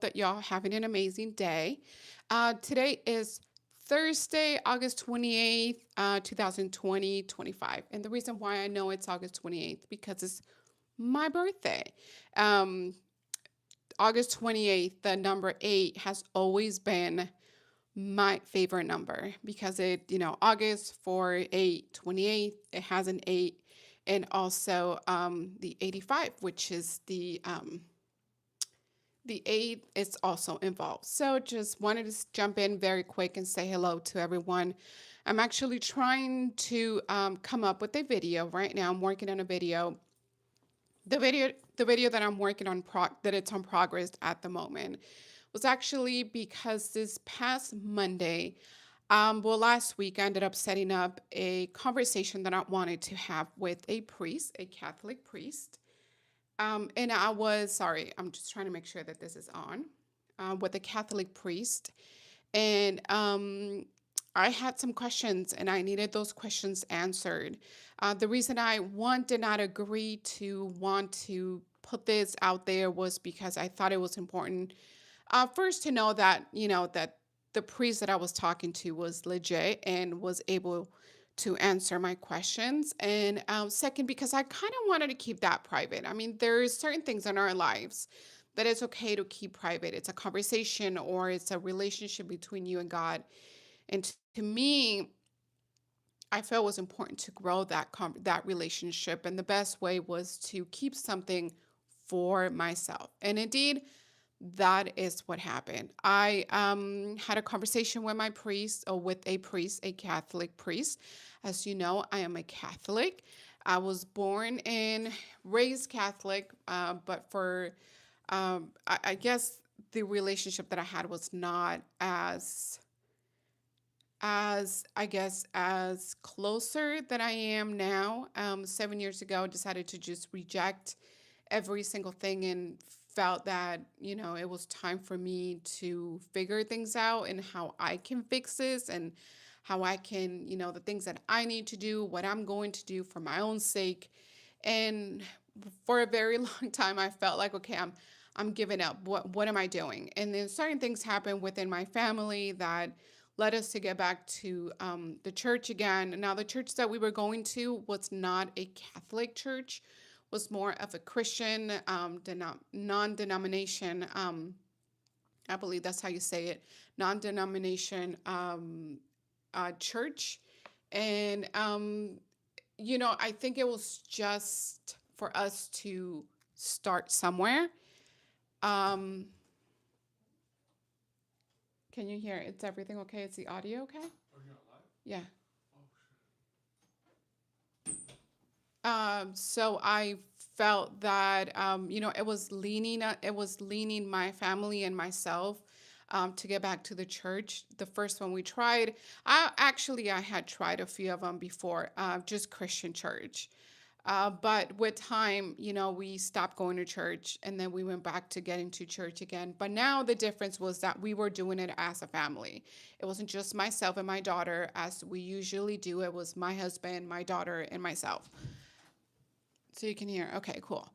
that y'all having an amazing day. Today is Thursday, August 28th, 2025. And the reason why I know it's August 28th because it's my birthday. Um, August 28th, the number 8 has always been my favorite number because August for 8, 28, it has an 8. And also the 85, which is the aid is also involved. So just wanted to jump in very quick and say hello to everyone. I'm actually trying to come up with a video right now. I'm working on a video. The video that I'm working on that it's on progress at the moment was actually because this past Monday, well, last week I ended up setting up a conversation that I wanted to have with a priest, a Catholic priest. And I was sorry, I'm just trying to make sure that this is on with a Catholic priest. And I had some questions and I needed those questions answered. The reason did not agree to want to put this out there was because I thought it was important first to know that, that the priest that I was talking to was legit and was able to answer my questions. And second, because I kind of wanted to keep that private. I mean, there's certain things in our lives that it's okay to keep private. It's a conversation or it's a relationship between you and God. And to me, I felt it was important to grow that relationship, and the best way was to keep something for myself. And indeed, that is what happened. I had a conversation with my priest, or with a priest, a Catholic priest. As you know, I am a Catholic. I was born and raised Catholic, but I guess the relationship that I had was not as I guess as closer than I am now. 7 years ago, I decided to just reject every single thing and felt that it was time for me to figure things out and how I can fix this and how I can the things that I need to do, what I'm going to do for my own sake. And for a very long time I felt like, okay, I'm giving up. What am I doing? And then certain things happened within my family that led us to get back to the church again. Now, the church that we were going to was not a Catholic church, was more of a Christian non-denomination. I believe that's how you say it, non-denomination church. And I think it was just for us to start somewhere. Um, can you hear? It's everything okay? Is the audio okay? Yeah. So I felt that it was leaning my family and myself to get back to the church. The first one we tried, I had tried a few of them before, just Christian church. But with time, we stopped going to church and then we went back to getting to church again. But now the difference was that we were doing it as a family. It wasn't just myself and my daughter as we usually do. It was my husband, my daughter, and myself. So you can hear. Okay, cool.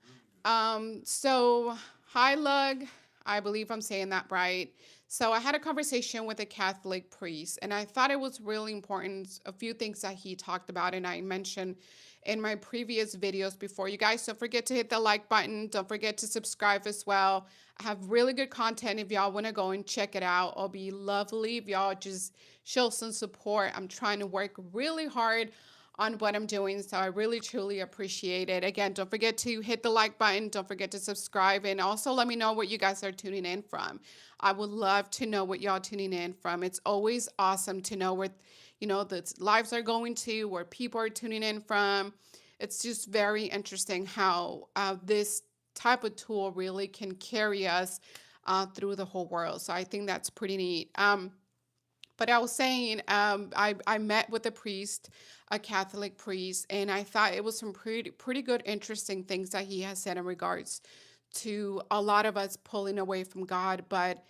So hi, Lug. I believe I'm saying that right. So I had a conversation with a Catholic priest, and I thought it was really important. A few things that he talked about, and I mentioned in my previous videos before. You guys, don't forget to hit the like button. Don't forget to subscribe as well. I have really good content if y'all want to go and check it out. It'll be lovely if y'all just show some support. I'm trying to work really hard on what I'm doing. So I really truly appreciate it. Again, don't forget to hit the like button. Don't forget to subscribe. And also let me know what you guys are tuning in from. I would love to know what y'all tuning in from. It's always awesome to know where, the lives are going to, where people are tuning in from. It's just very interesting how this type of tool really can carry us through the whole world. So I think that's pretty neat. But I was saying, I met with a priest, a Catholic priest, and I thought it was some pretty good, interesting things that he has said in regards to a lot of us pulling away from God. But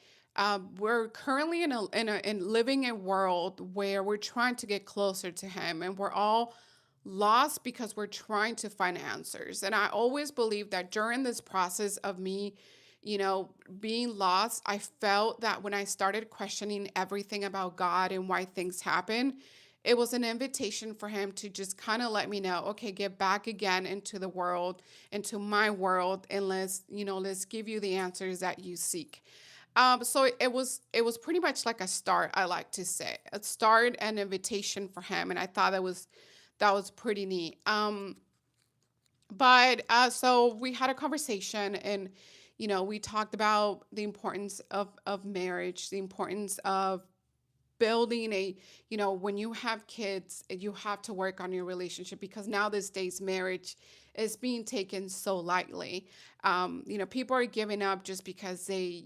we're currently in living a world where we're trying to get closer to Him, and we're all lost because we're trying to find answers. And I always believe that during this process of me you know, being lost, I felt that when I started questioning everything about God and why things happen, it was an invitation for him to just kind of let me know, okay, get back again into the world, into my world, and let's give you the answers that you seek. So it was pretty much like a start, I like to say. A start, an invitation for him. And I thought that was pretty neat. But so we had a conversation, and we talked about the importance of marriage, the importance of building when you have kids, you have to work on your relationship, because now these days marriage is being taken so lightly. People are giving up just because they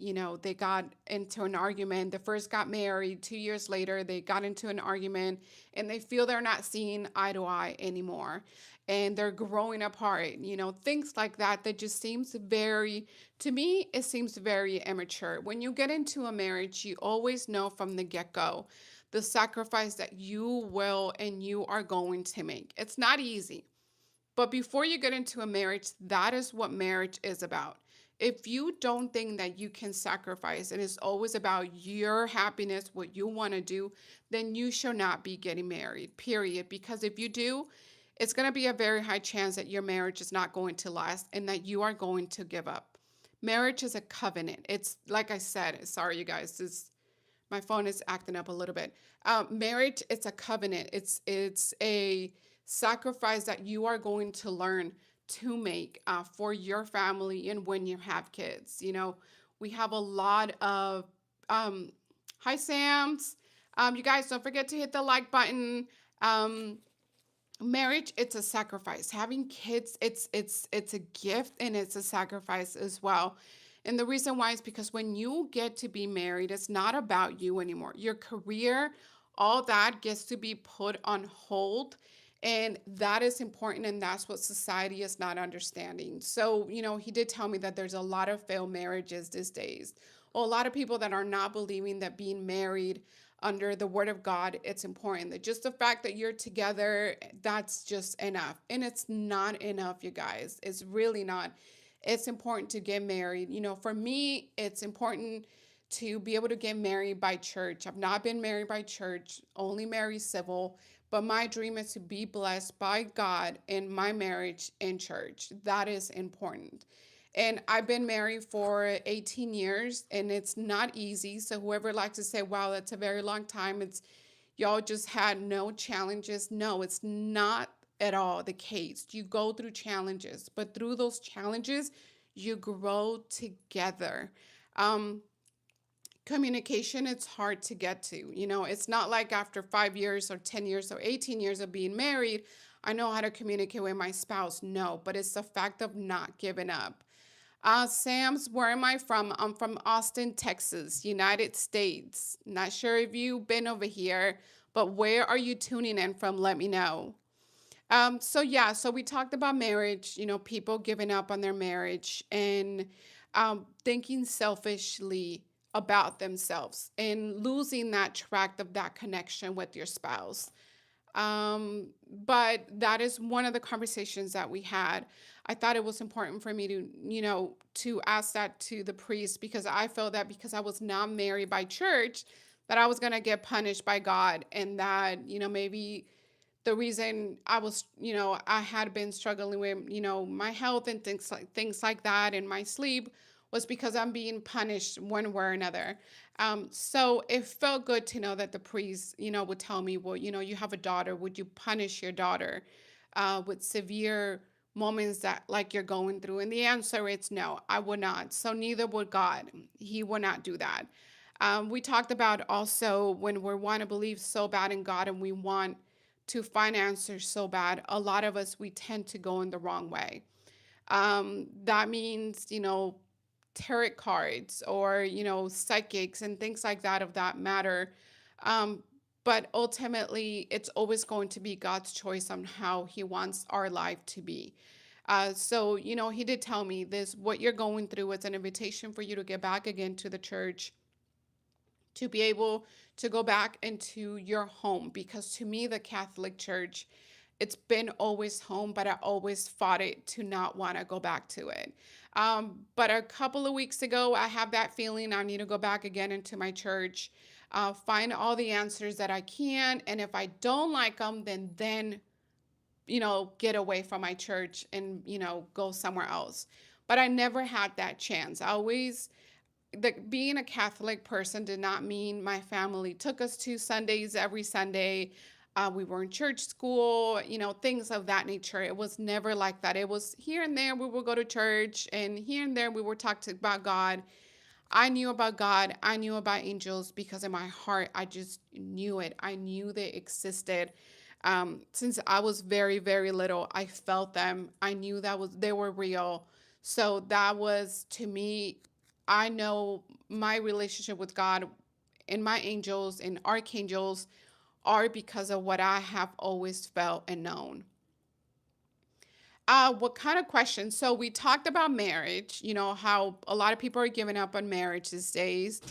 got into an argument. They first got married, 2 years later they got into an argument, and they feel they're not seeing eye to eye anymore, and they're growing apart. Things like that, that just seems very, to me, it seems very immature. When you get into a marriage, you always know from the get-go the sacrifice that you will and you are going to make. It's not easy. But before you get into a marriage, that is what marriage is about. If you don't think that you can sacrifice and it's always about your happiness, what you want to do, then you should not be getting married, period. Because if you do, it's going to be a very high chance that your marriage is not going to last and that you are going to give up. Marriage is a covenant. It's like I said, sorry, you guys, my phone is acting up a little bit. Marriage, it's a covenant. It's a sacrifice that you are going to learn to make for your family and when you have kids. We have a lot of hi Sam's. You guys don't forget to hit the like button. Marriage, it's a sacrifice. Having kids, it's a gift and it's a sacrifice as well. And the reason why is because when you get to be married, it's not about you anymore. Your career, all that gets to be put on hold. And that is important. And that's what society is not understanding. So, he did tell me that there's a lot of failed marriages these days. A lot of people that are not believing that being married under the word of God, it's important. That just the fact that you're together, that's just enough. And it's not enough, you guys. It's really not. It's important to get married. For me, it's important to be able to get married by church. I've not been married by church, only married civil, but my dream is to be blessed by God in my marriage in church. That is important. And I've been married for 18 years, and it's not easy. So whoever likes to say, wow, that's a very long time, it's y'all just had no challenges. No, it's not at all the case. You go through challenges, but through those challenges, you grow together. Um, Communication, it's hard to get to. It's not like after 5 years or 10 years or 18 years of being married, I know how to communicate with my spouse. No, but it's the fact of not giving up. Sam's, where am I from? I'm from Austin, Texas, United States. Not sure if you've been over here, but where are you tuning in from? Let me know. So yeah, so we talked about marriage, people giving up on their marriage and thinking selfishly about themselves and losing that track of that connection with your spouse. But that is one of the conversations that we had. I thought it was important for me to ask that to the priest, because I felt that because I was not married by church, that I was going to get punished by God, and that, maybe the reason I had been struggling with, my health and things like that, and my sleep, was because I'm being punished one way or another. So it felt good to know that the priest, would tell me, well, you have a daughter. Would you punish your daughter with severe moments that like you're going through? And the answer is no, I would not. So neither would God. He would not do that. We talked about also when we want to believe so bad in God and we want to find answers so bad, a lot of us, we tend to go in the wrong way. That means, tarot cards or, psychics and things like that of that matter. Um, but ultimately, it's always going to be God's choice on how He wants our life to be. So, He did tell me this, what you're going through is an invitation for you to get back again to the church, to be able to go back into your home. Because to me, the Catholic Church, it's been always home, but I always fought it to not want to go back to it. But a couple of weeks ago, I have that feeling I need to go back again into my church, find all the answers that I can, and if I don't like them, then get away from my church and go somewhere else. But I never had that chance. I always being a Catholic person did not mean my family took us to Sundays every Sunday. We were in church school, things of that nature. It was never like that. It was here and there we would go to church, and here and there we would talk about God. I knew about God. I knew about angels because in my heart, I just knew it. I knew they existed. Since I was very, very little, I felt them. I knew they were real. So that was to me, I know my relationship with God and my angels and archangels are because of what I have always felt and known. What kind of questions? So we talked about marriage, how a lot of people are giving up on marriage these days.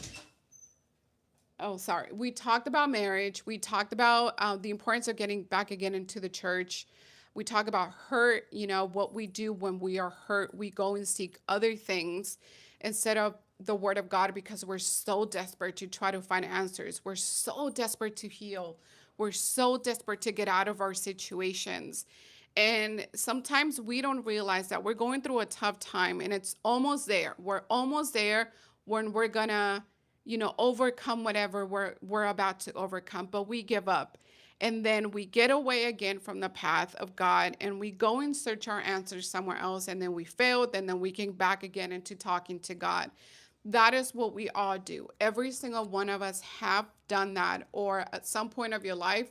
Oh, sorry. We talked about marriage. We talked about the importance of getting back again into the church. We talk about hurt, what we do when we are hurt. We go and seek other things instead of the word of God because we're so desperate to try to find answers. We're so desperate to heal. We're so desperate to get out of our situations. And sometimes we don't realize that we're going through a tough time and it's almost there. We're almost there when we're gonna overcome whatever we're about to overcome, but we give up. And then we get away again from the path of God and we go and search our answers somewhere else, and then we failed, and then we get back again into talking to God. That is what we all do. Every single one of us have done that, or at some point of your life,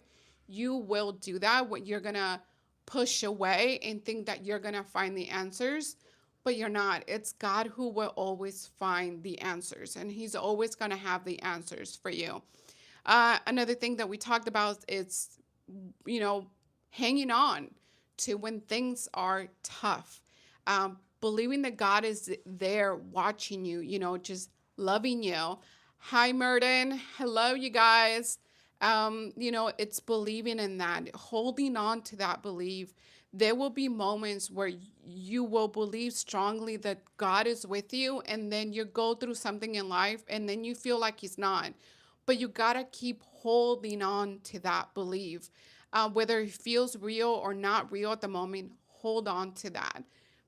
you will do that. What you're gonna push away and think that you're gonna find the answers, but you're not. It's God who will always find the answers, and He's always going to have the answers for you. Another thing that we talked about is, you know, hanging on to when things are tough. Believing that God is there watching you, just loving you. Hi, Merton. Hello, you guys. It's believing in that, holding on to that belief. There will be moments where you will believe strongly that God is with you, and then you go through something in life, and then you feel like He's not. But you gotta keep holding on to that belief. Whether it feels real or not real at the moment, hold on to that,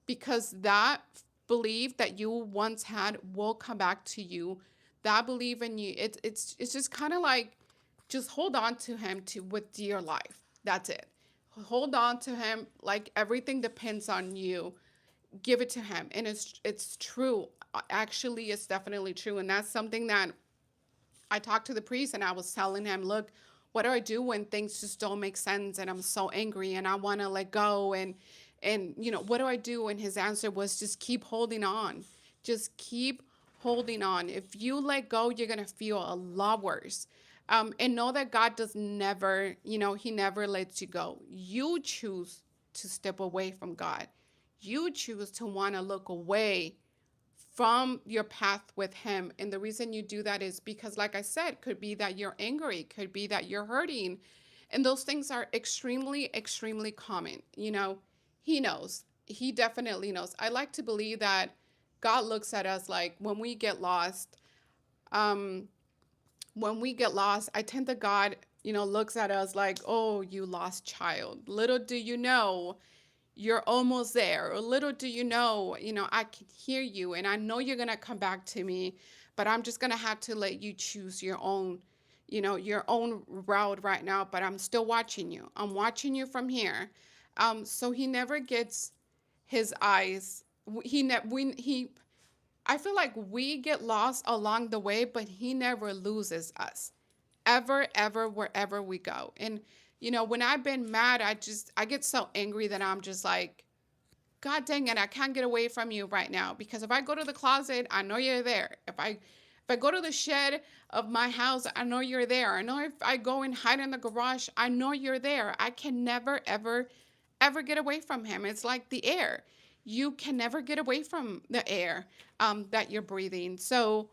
because that belief that you once had will come back to you. That belief in you, it's just kind of like, just hold on to Him to with dear life. That's it. Hold on to Him like everything depends on you. Give it to Him, and it's true. Actually, it's definitely true, and that's something that I talked to the priest, and I was telling him, look, what do I do when things just don't make sense and I'm so angry and I want to let go, and what do I do? And his answer was, just keep holding on. Just keep holding on. If you let go, you're going to feel a lot worse. And know that God does never, He never lets you go. You choose to step away from God. You choose to want to look away from your path with Him. And the reason you do that is because, like I said, could be that you're angry, could be that you're hurting. And those things are extremely, extremely common. He knows. He definitely knows. I like to believe that God looks at us like um, when we get lost, I tend to God, looks at us like, oh, you lost child. Little do you know, you're almost there. Or little do I can hear you and I know you're going to come back to me, but I'm just going to have to let you choose your own route right now, but I'm still watching you. I'm watching you from here. So He never gets his eyes. He I feel like we get lost along the way, but He never loses us, ever, ever, wherever we go. And, when I've been mad, I get so angry that I'm just like, God dang it, I can't get away from you right now. Because if I go to the closet, I know you're there. If I go to the shed of my house, I know you're there. I know if I go and hide in the garage, I know you're there. I can never, ever, ever get away from Him. It's like the air. You can never get away from the air that you're breathing. So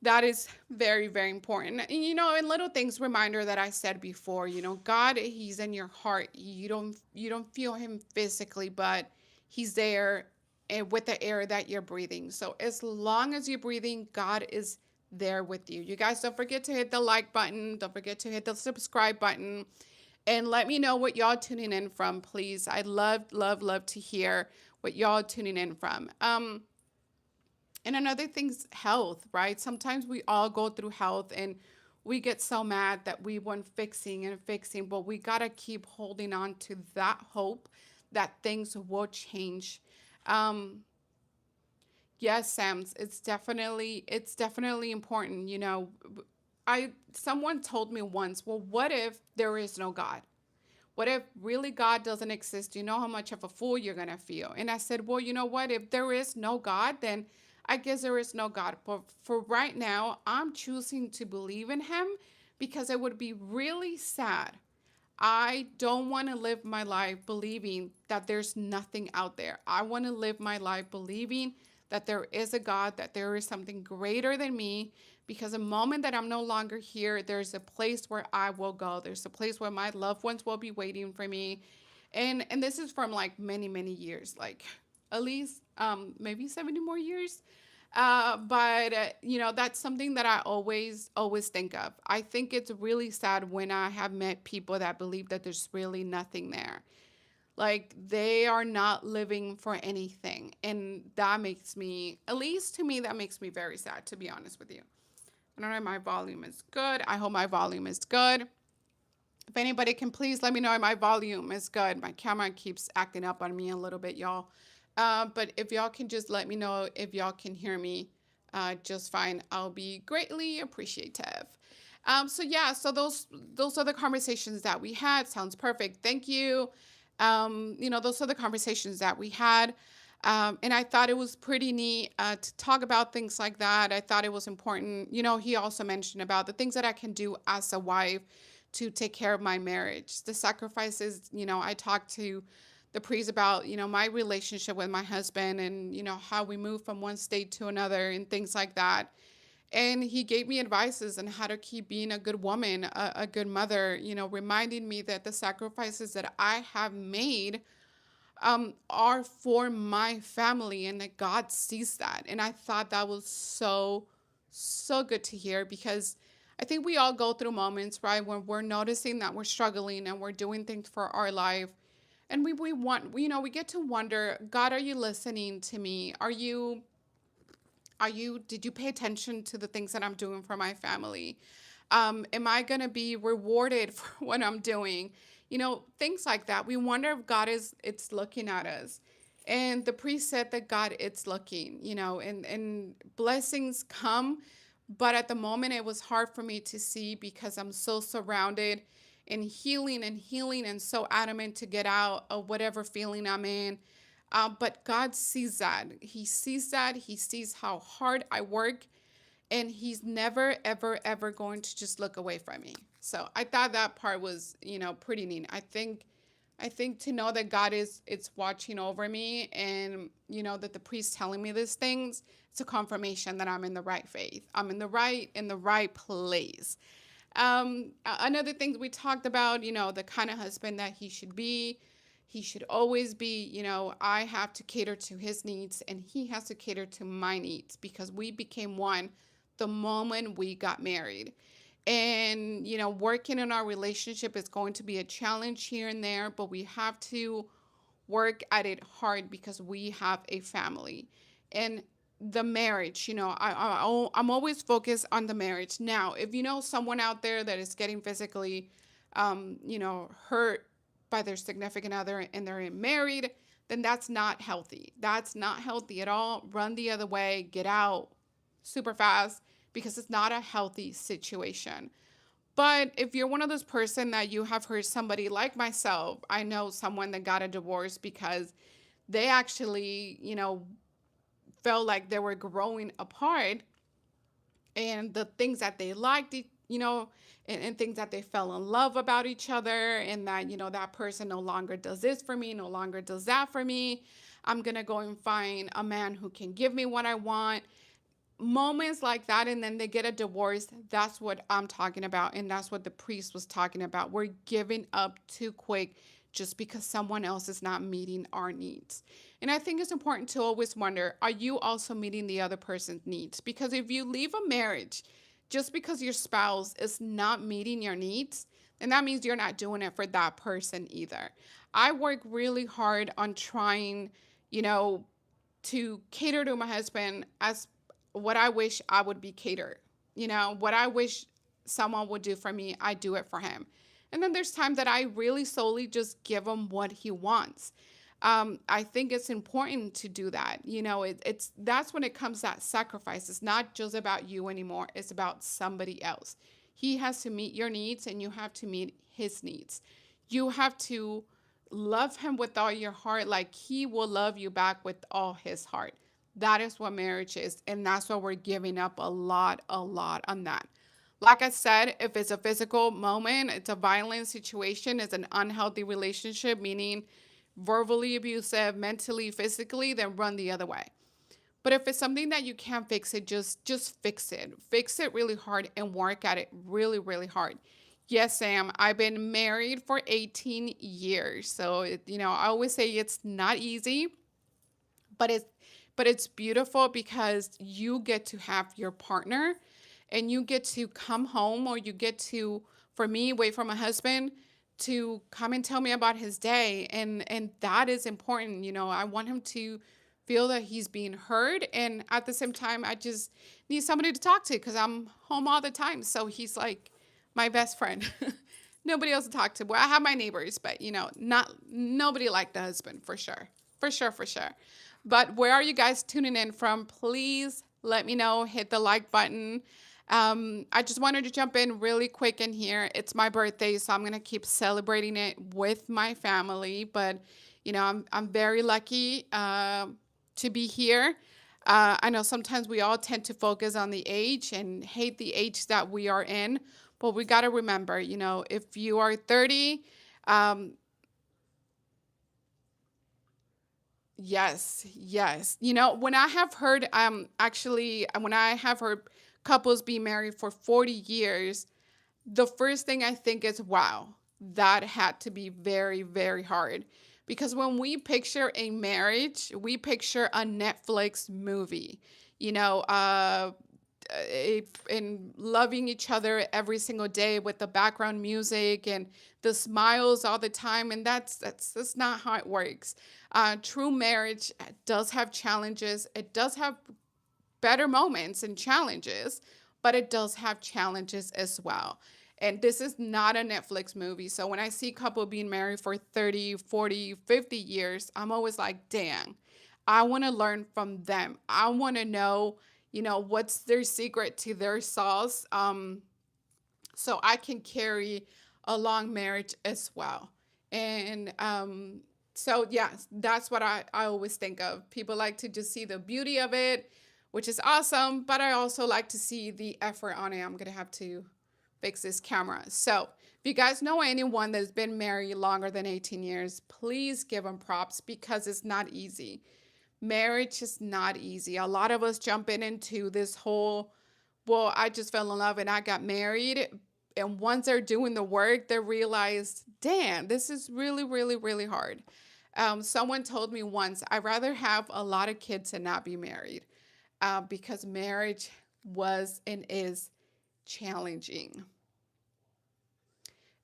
That is very, very important. And, and little things reminder that I said before, God, he's in your heart. You don't feel him physically, but he's there and with the air that you're breathing. So as long as you're breathing, God is there with you. You guys don't forget to hit the like button. Don't forget to hit the subscribe button. And let me know what y'all tuning in from, please. I love, love, love to hear what y'all tuning in from. And another thing's health, right? Sometimes we all go through health and we get so mad that we want fixing and fixing, but we gotta keep holding on to that hope that things will change. Um, yes, Sams, it's definitely important. I someone told me once, well, what if there is no God? What if really God doesn't exist? You know how much of a fool you're going to feel. And I said, well, you know what? If there is no God, then I guess there is no God. But for right now, I'm choosing to believe in him because it would be really sad. I don't want to live my life believing that there's nothing out there. I want to live my life believing that there is a God, that there is something greater than me. Because the moment that I'm no longer here, there's a place where I will go. There's a place where my loved ones will be waiting for me. And this is from like many, many years, like at least maybe 70 more years. But that's something that I always think of. I think it's really sad when I have met people that believe that there's really nothing there. Like they are not living for anything. And that makes me, at least to me, that makes me very sad, to be honest with you. I don't know if my volume is good. I hope my volume is good. If anybody can please let me know if my volume is good. My camera keeps acting up on me a little bit, y'all. But if y'all can just let me know if y'all can hear me just fine, I'll be greatly appreciative. So yeah, so those are the conversations that we had. Sounds perfect. Thank you. Those are the conversations that we had. And I thought it was pretty neat to talk about things like that. I thought it was important. He also mentioned about the things that I can do as a wife to take care of my marriage, the sacrifices. I talked to the priest about, my relationship with my husband and, how we move from one state to another and things like that. And he gave me advices on how to keep being a good woman, a good mother, reminding me that the sacrifices that I have made are for my family and that God sees that. And I thought that was so, so good to hear because I think we all go through moments, right, when we're noticing that we're struggling and we're doing things for our life. And we want, we get to wonder, God, are you listening to me? Did you pay attention to the things that I'm doing for my family? Am I going to be rewarded for what I'm doing? Things like that. We wonder if God it's looking at us. And the priest said that God, it's looking, and blessings come. But at the moment, it was hard for me to see because I'm so surrounded in healing and healing and so adamant to get out of whatever feeling I'm in. But God sees that. He sees that. He sees how hard I work. And he's never, ever, ever going to just look away from me. So I thought that part was, pretty neat. I think to know that God it's watching over me and, that the priest telling me these things, it's a confirmation that I'm in the right faith. I'm in the right place. Another thing we talked about, the kind of husband that he should be. He should always be, I have to cater to his needs and he has to cater to my needs because we became one the moment we got married. And, working in our relationship is going to be a challenge here and there, but we have to work at it hard because we have a family. And the marriage, I'm always focused on the marriage. Now, if you know someone out there that is getting physically, hurt by their significant other and they're married, then that's not healthy. That's not healthy at all. Run the other way, get out super fast because it's not a healthy situation. But if you're one of those person that you have heard somebody like myself, I know someone that got a divorce because they actually, felt like they were growing apart and the things that they liked, and things that they fell in love about each other, and that, that person no longer does this for me, no longer does that for me. I'm going to go and find a man who can give me what I want. moments like that, and then they get a divorce. That's what I'm talking about, and that's what the priest was talking about. We're giving up too quick just because someone else is not meeting our needs. And I think it's important to always wonder, are you also meeting the other person's needs? Because if you leave a marriage just because your spouse is not meeting your needs, then that means you're not doing it for that person either. I work really hard on trying, you know, to cater to my husband as what I wish I would be catered. What I wish someone would do for me, I do it for him. And then there's time that I really solely just give him what he wants. I think it's important to do that. It's that's when it comes that sacrifice. It's not just about you anymore. It's about somebody else. He has to meet your needs, and you have to meet his needs. You have to love him with all your heart, like he will love you back with all his heart. That is what marriage is. And that's what we're giving up a lot on that. Like I said, if it's a physical moment, it's a violent situation, it's an unhealthy relationship, meaning verbally abusive, mentally, physically, then run the other way. But if it's something that you can't fix it, just fix it. Fix it really hard and work at it really, really hard. Yes, Sam, I've been married for 18 years. So, I always say it's not easy, but it's beautiful because you get to have your partner, and you get to come home, or you get to, for me, wait for my husband to come and tell me about his day, and that is important. I want him to feel that he's being heard, and at the same time I just need somebody to talk to because I'm home all the time. So he's like my best friend. Nobody else to talk to. Well, I have my neighbors, but not nobody like the husband, for sure. For sure, for sure. But where are you guys tuning in from? Please let me know. Hit the like button. I just wanted to jump in really quick in here. It's my birthday, so I'm gonna keep celebrating it with my family. But I'm very lucky to be here. I know sometimes we all tend to focus on the age and hate the age that we are in, but we got to remember, if you are 30, um, yes, yes. When I have heard, actually, when I have heard couples be married for 40 years, the first thing I think is, wow, that had to be very, very hard. Because when we picture a marriage, we picture a Netflix movie, you know, uh, and loving each other every single day with the background music and the smiles all the time. And that's not how it works. True marriage does have challenges. It does have better moments and challenges, but it does have challenges as well. And this is not a Netflix movie. So when I see a couple being married for 30, 40, 50 years, I'm always like, dang, I want to learn from them. I want to know, what's their secret to their sauce, so I can carry a long marriage as well. And so, yeah, that's what I always think of. People like to just see the beauty of it, which is awesome, but I also like to see the effort on it. I'm going to have to fix this camera. So, if you guys know anyone that's been married longer than 18 years, please give them props because it's not easy. Marriage is not easy. A lot of us jump into this whole, well, I just fell in love and I got married. And once they're doing the work, they realize, damn, this is really, really, really hard. Someone told me once, I'd rather have a lot of kids and not be married, because marriage was and is challenging.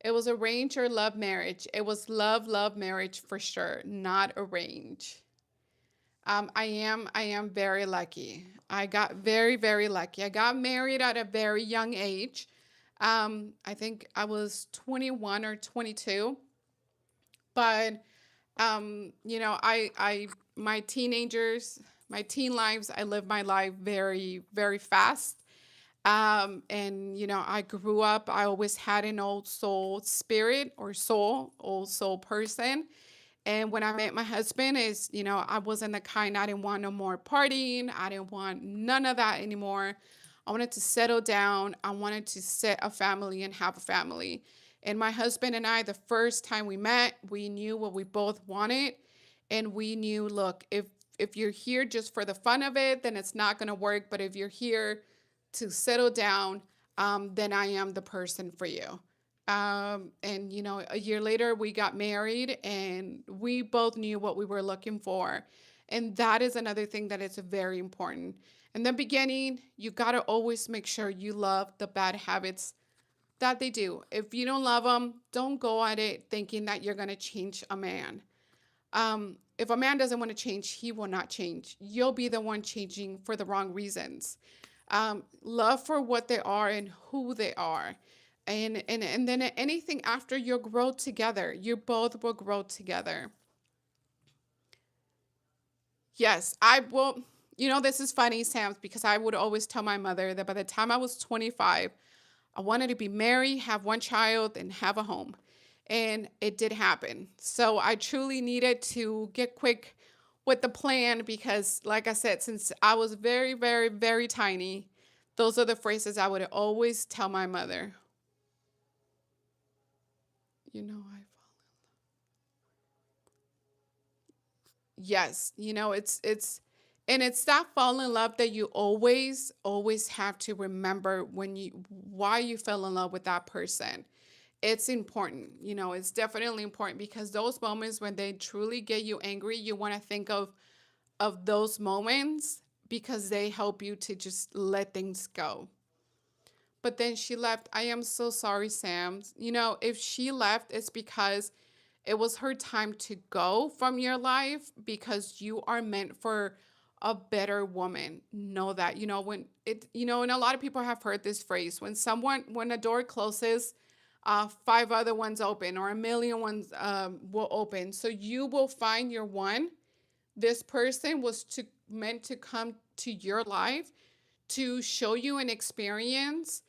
It was arranged or love marriage. It was love, love marriage for sure, not arrange. I am very lucky. I got very, very lucky. I got married at a very young age. I think I was 21 or 22, but my my teen lives, I lived my life very, very fast. And I grew up, I always had an old soul spirit or old soul person. And when I met my husband, I wasn't the kind, I didn't want no more partying. I didn't want none of that anymore. I wanted to settle down. I wanted to set a family and have a family. And my husband and I, the first time we met, we knew what we both wanted. And we knew, look, if if you're here just for the fun of it, then it's not going to work. But if you're here to settle down, then I am the person for you. And a year later, we got married, and we both knew what we were looking for. And that is another thing that is very important. In the beginning, you got to always make sure you love the bad habits that they do. If you don't love them, don't go at it thinking that you're going to change a man. If a man doesn't want to change, he will not change. You'll be the one changing for the wrong reasons. Love for what they are and who they are. And then anything after, you'll grow together. You both will grow together. Yes, I will. This is funny, Sam, because I would always tell my mother that by the time I was 25, I wanted to be married, have one child, and have a home. And it did happen. So I truly needed to get quick with the plan because, like I said, since I was very, very, very tiny, those are the phrases I would always tell my mother. I Yes, and it's that fall in love that you always have to remember when you why you fell in love with that person. It's important. It's definitely important because those moments when they truly get you angry, you want to think of those moments because they help you to just let things go. But then she left. I am so sorry, Sam. If she left, it's because it was her time to go from your life because you are meant for a better woman. Know that. And a lot of people have heard this phrase when a door closes, five other ones open, or a million ones will open. So you will find your one. This person was meant to come to your life to show you an experience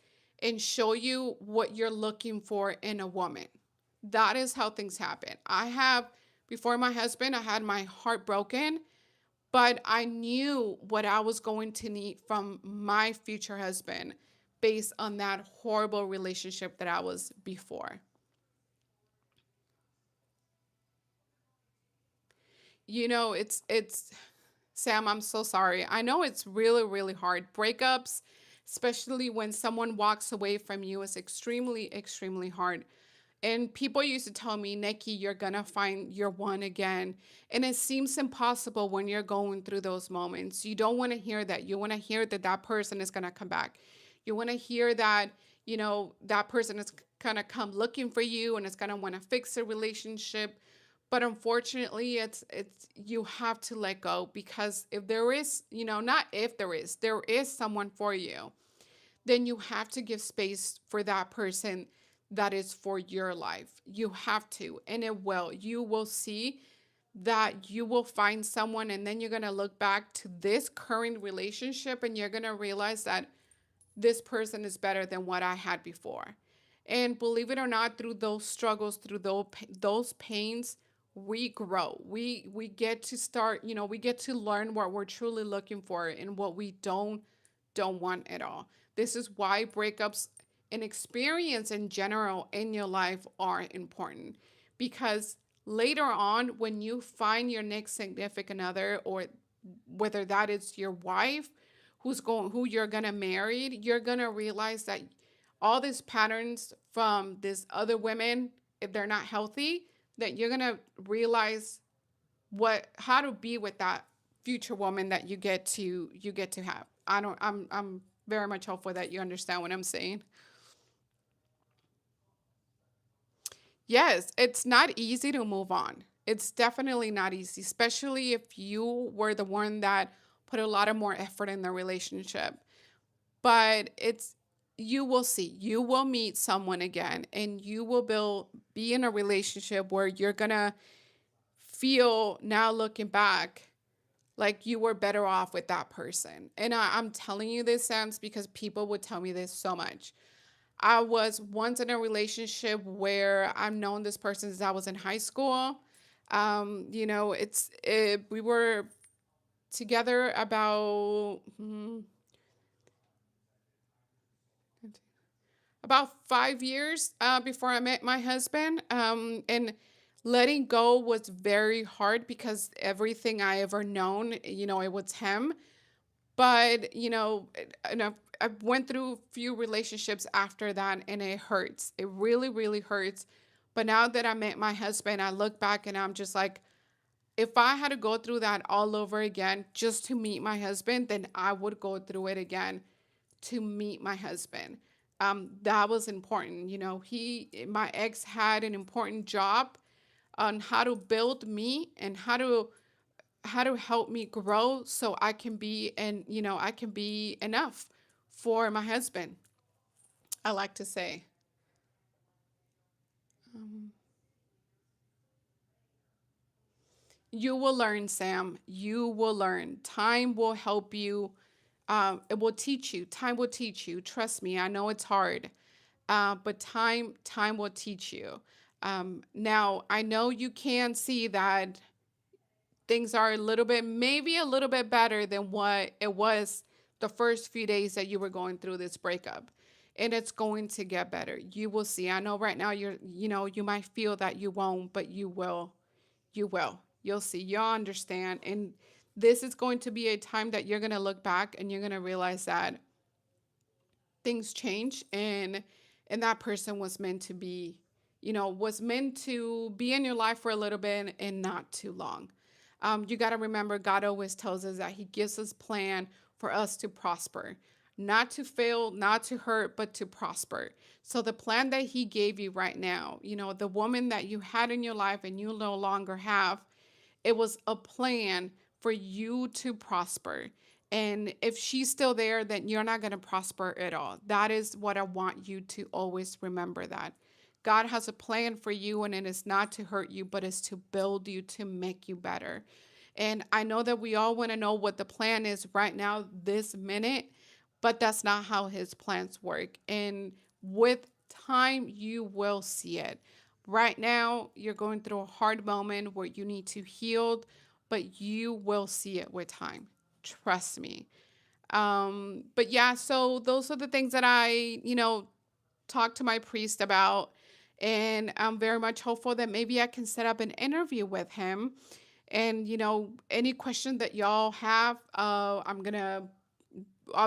and show you what you're looking for in a woman. That is how things happen. Before my husband, I had my heart broken, but I knew what I was going to need from my future husband based on that horrible relationship that I was before. It's Sam, I'm so sorry. I know it's really, really hard. Breakups, especially when someone walks away from you, is extremely, extremely hard. And people used to tell me, Nikki, you're going to find your one again. And it seems impossible when you're going through those moments. You don't want to hear that. You want to hear that that person is going to come back. You want to hear that, that person is going to come looking for you and is going to want to fix the relationship. But unfortunately, it's you have to let go because if there is, not if there is someone for you, then you have to give space for that person that is for your life. You have to, and it will. You will see that you will find someone, and then you're going to look back to this current relationship and you're going to realize that this person is better than what I had before. And believe it or not, through those struggles, through those pains, we grow. We get to start, we get to learn what we're truly looking for and what we don't want at all. This is why breakups and experience in general in your life are important because later on when you find your next significant other, or whether that is your wife who you're going to marry, you're going to realize that all these patterns from these other women, if they're not healthy, that you're going to realize what how to be with that future woman that you get to have. I'm very much hopeful that you understand what I'm saying. Yes, it's not easy to move on. It's definitely not easy, especially if you were the one that put a lot of more effort in the relationship. But you will see, you will meet someone again and you will be in a relationship where you're gonna feel, now looking back, like you were better off with that person. And I'm telling you this, Sams, because people would tell me this so much. I was once in a relationship where I've known this person since I was in high school. We were together about 5 years before I met my husband. And Letting go was very hard because everything I ever known, it was him. But, and I went through a few relationships after that, and it hurts. It really, really hurts. But now that I met my husband, I look back and I'm just like, if I had to go through that all over again just to meet my husband, then I would go through it again to meet my husband. That was important. My ex had an important job on how to build me and how to help me grow so I can be, and I can be enough for my husband. I like to say, um, you will learn, Sam. You will learn. Time will help you. It will teach you. Time will teach you. Trust me. I know it's hard, but time will teach you. Now I know you can see that things are a little bit, maybe a little bit better than what it was the first few days that you were going through this breakup. And it's going to get better. You will see. I know right now you might feel that you won't, but you will. You will. You'll see. You'll understand. And this is going to be a time that you're going to look back and you're going to realize that things change, and that person was meant to be, was meant to be in your life for a little bit and not too long. You got to remember, God always tells us that He gives us plan for us to prosper, not to fail, not to hurt, but to prosper. So the plan that He gave you right now, the woman that you had in your life and you no longer have, it was a plan for you to prosper. And if she's still there, then you're not going to prosper at all. That is what I want you to always remember, that God has a plan for you, and it is not to hurt you, but it's to build you, to make you better. And I know that we all want to know what the plan is right now, this minute, but that's not how His plans work. And with time, you will see it. Right now, you're going through a hard moment where you need to heal, but you will see it with time. Trust me. But yeah, so those are the things that I, talked to my priest about. And I'm very much hopeful that maybe I can set up an interview with him. And, any question that y'all have, I'll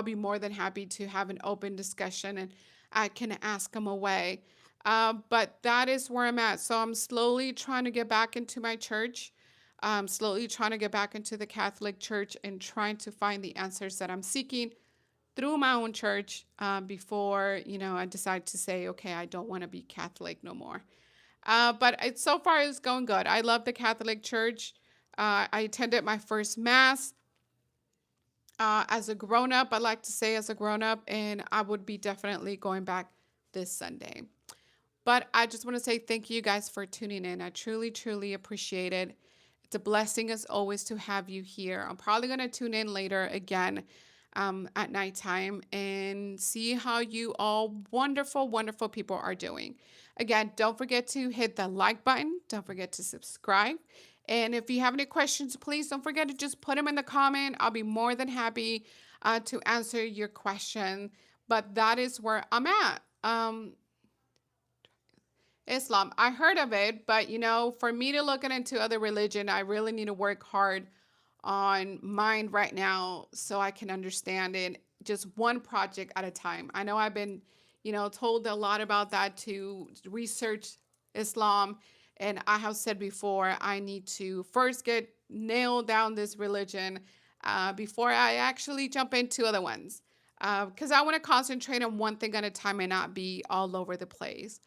be more than happy to have an open discussion and I can ask him away. But that is where I'm at. So I'm slowly trying to get back into my church. Slowly trying to get back into the Catholic Church and trying to find the answers that I'm seeking through my own church, before I decide to say, okay, I don't want to be Catholic no more. But so far it's going good. I love the Catholic Church. I attended my first mass as a grown up. I like to say as a grown up, and I would be definitely going back this Sunday. But I just want to say thank you guys for tuning in. I truly, truly appreciate it. It's a blessing as always to have you here. I'm probably going to tune in later again, at nighttime, and see how you all wonderful, wonderful people are doing. Again, don't forget to hit the like button. Don't forget to subscribe. And if you have any questions, please don't forget to just put them in the comment. I'll be more than happy to answer your question. But that is where I'm at. Islam. I heard of it, but for me to look into other religion, I really need to work hard on mine right now so I can understand it just one project at a time. I know I've been, told a lot about that, to research Islam, and I have said before I need to first get nailed down this religion before I actually jump into other ones. Because I want to concentrate on one thing at a time and not be all over the place.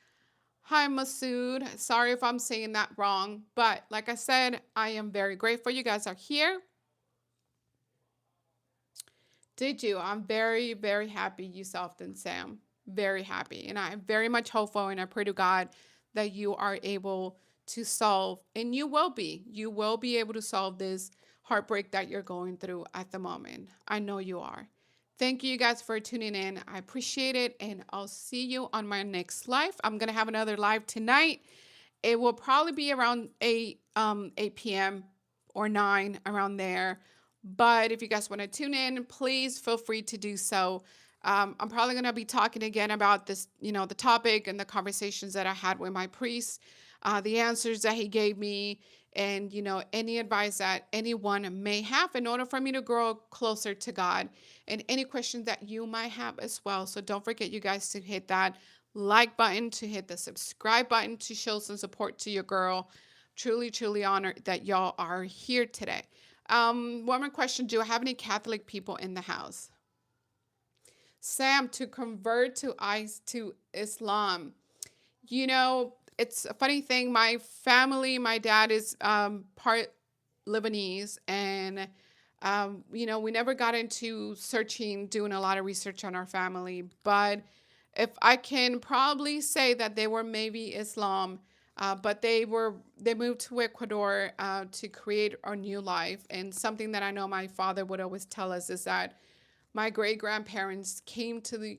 Hi, Masood. Sorry if I'm saying that wrong, but like I said, I am very grateful you guys are here. Did you? I'm very, very happy you solved, and Sam. Very happy. And I'm very much hopeful, and I pray to God that you are able to solve, and you will be. You will be able to solve this heartbreak that you're going through at the moment. I know you are. Thank you guys for tuning in. I appreciate it, and I'll see you on my next live. I'm gonna have another live tonight. It will probably be around 8 p.m. or 9, around there. But if you guys want to tune in, please feel free to do so. I'm probably going to be talking again about this, the topic and the conversations that I had with my priest. the answers that he gave me, and any advice that anyone may have in order for me to grow closer to God, and any questions that you might have as well. So don't forget, you guys, to hit that like button, to hit the subscribe button, to show some support to your girl. Truly, truly honored that y'all are here today. One more question: do I have any Catholic people in the house? Sam, to convert to Islam. It's a funny thing. My family, my dad is part Lebanese, and we never got into searching, doing a lot of research on our family. But if I can probably say that they were maybe Islam, but they moved to Ecuador to create a new life. And something that I know my father would always tell us is that my great grandparents came to the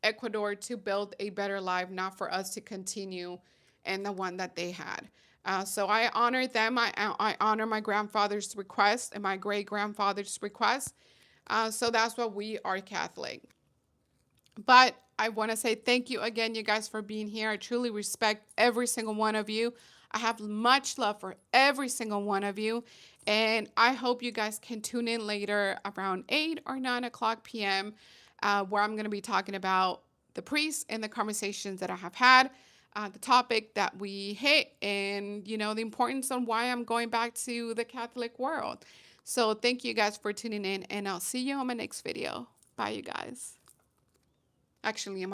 Ecuador to build a better life, not for us to continue in the one that they had. So I honor them. I honor my grandfather's request and my great grandfather's request. So that's what we are Catholic. But I want to say thank you again, you guys, for being here. I truly respect every single one of you. I have much love for every single one of you. And I hope you guys can tune in later around 8 or 9 o'clock p.m., where I'm going to be talking about the priests and the conversations that I have had, the topic that we hit, and, the importance on why I'm going back to the Catholic world. So thank you guys for tuning in, and I'll see you on my next video. Bye, you guys. Actually,